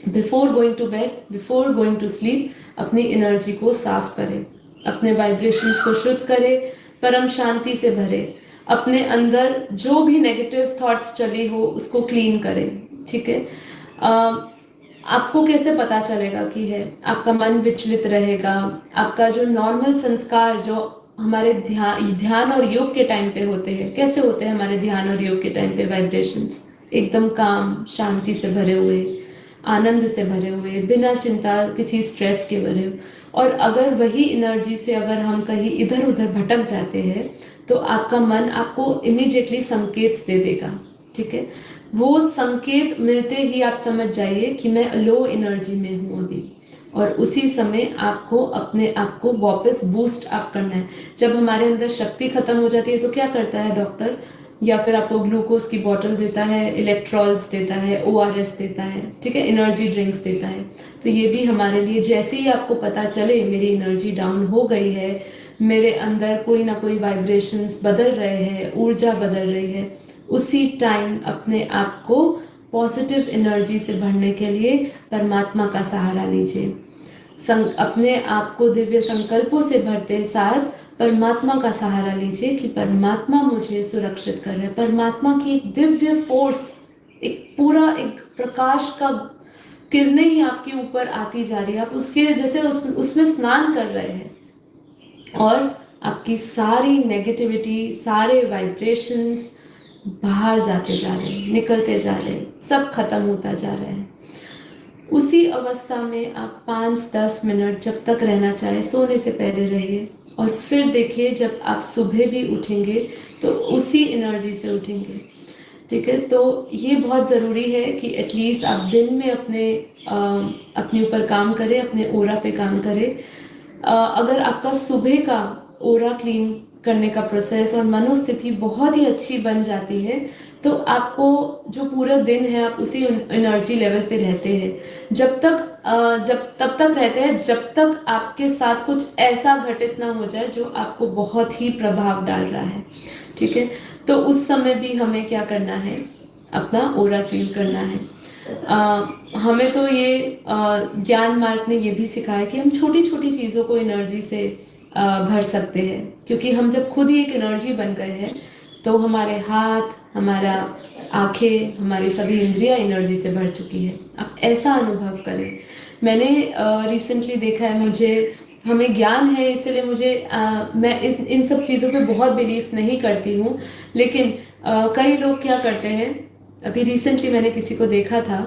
Before going to bed, before going to sleep अपनी energy को साफ करें, अपने वाइब्रेशंस को शुद्ध करें, परम शांति से भरे, अपने अंदर जो भी नेगेटिव थॉट्स चली हो उसको क्लीन करें। ठीक है। आपको कैसे पता चलेगा कि है? आपका मन विचलित रहेगा, आपका जो नॉर्मल संस्कार जो हमारे ध्यान और योग के टाइम पे होते हैं, कैसे होते हैं हमारे ध्यान और योग के टाइम पे वाइब्रेशंस? एकदम काम, शांति से भरे हुए, आनंद से भरे हुए, बिना चिंता किसी स्ट्रेस के भरे हुए। और अगर वही एनर्जी से अगर हम कहीं इधर उधर भटक जाते हैं तो आपका मन आपको इमीडिएटली संकेत दे देगा। ठीक है। वो संकेत मिलते ही आप समझ जाइए कि मैं लो एनर्जी में हूँ अभी, और उसी समय आपको अपने आप को वापस बूस्ट अप करना है। जब हमारे अंदर शक्ति खत्म हो जाती है तो क्या करता है डॉक्टर? या फिर आपको ग्लूकोज की बोतल देता है, इलेक्ट्रॉल्स देता है, ओआरएस देता है, ठीक है, एनर्जी ड्रिंक्स देता है। तो ये भी हमारे लिए, जैसे ही आपको पता चले मेरी एनर्जी डाउन हो गई है, मेरे अंदर कोई ना कोई वाइब्रेशंस बदल रहे हैं, ऊर्जा बदल रही है, उसी टाइम अपने आप को पॉजिटिव एनर्जी से भरने के लिए परमात्मा का सहारा लीजिए। अपने आप को दिव्य संकल्पों से भरते साथ परमात्मा का सहारा लीजिए कि परमात्मा मुझे सुरक्षित कर रहे हैं। परमात्मा की एक दिव्य फोर्स, एक पूरा एक प्रकाश का किरणें ही आपके ऊपर आती जा रही है, आप उसके जैसे उसमें स्नान कर रहे हैं, और आपकी सारी नेगेटिविटी, सारे वाइब्रेशंस बाहर जाते जा रहे हैं, निकलते जा रहे हैं, सब खत्म होता जा रहा है। उसी अवस्था में आप 5-10 मिनट जब तक रहना चाहे सोने से पहले रहिए, और फिर देखिए जब आप सुबह भी उठेंगे तो उसी एनर्जी से उठेंगे। ठीक है। तो ये बहुत ज़रूरी है कि एटलीस्ट आप दिन में अपने ऊपर काम करें, अपने ओरा पे काम करें। अगर आपका सुबह का ओरा क्लीन करने का प्रोसेस और मनोस्थिति बहुत ही अच्छी बन जाती है तो आपको जो पूरा दिन है आप उसी एनर्जी लेवल पे रहते हैं। जब तब तक रहते हैं जब तक आपके साथ कुछ ऐसा घटित ना हो जाए जो आपको बहुत ही प्रभाव डाल रहा है। ठीक है। तो उस समय भी हमें क्या करना है? अपना ओरा सील करना है। हमें तो ये ज्ञान मार्ग ने ये भी सिखाया कि हम छोटी छोटी चीज़ों को एनर्जी से भर सकते हैं, क्योंकि हम जब खुद ही एक एनर्जी बन गए हैं तो हमारे हाथ, हमारा आंखें, हमारी सभी इंद्रियां एनर्जी से भर चुकी है। आप ऐसा अनुभव करें। मैंने रिसेंटली देखा है, मुझे हमें ज्ञान है इसलिए मैं इन सब चीज़ों पे बहुत बिलीव नहीं करती हूँ, लेकिन कई लोग क्या करते हैं, अभी रिसेंटली मैंने किसी को देखा था,